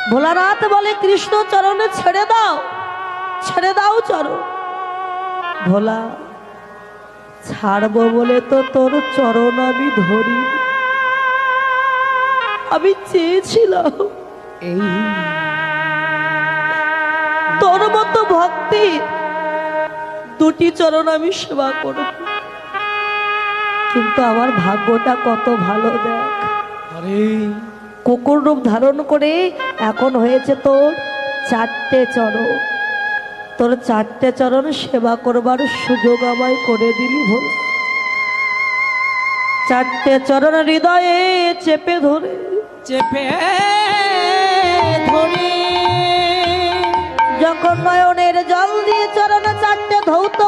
ভোলানাথ বলে কৃষ্ণ চরণে ছেড়ে দাও চরণ। ভোলা, ছাড়বো বলে তো তোর চরণ আমি ধরি, আমি চেয়েছিলাম এই তোর মতো ভক্তি দুটি চরণ আমি সেবা করব, কিন্তু আমার ভাগ্যটা কত ভালো দেখ, আরে কুকুর রূপ ধারণ করে এখন হয়েছে তোর চারটে চরণ। তোর চারটে চরণ সেবা করবার সুযোগ আমায় করে দিলি ভোল। চারটে চরণ হৃদয়ে চেপে ধরে চেপে ধরে যখন নয়নের জল দিয়ে চরণ চারটে ধৌত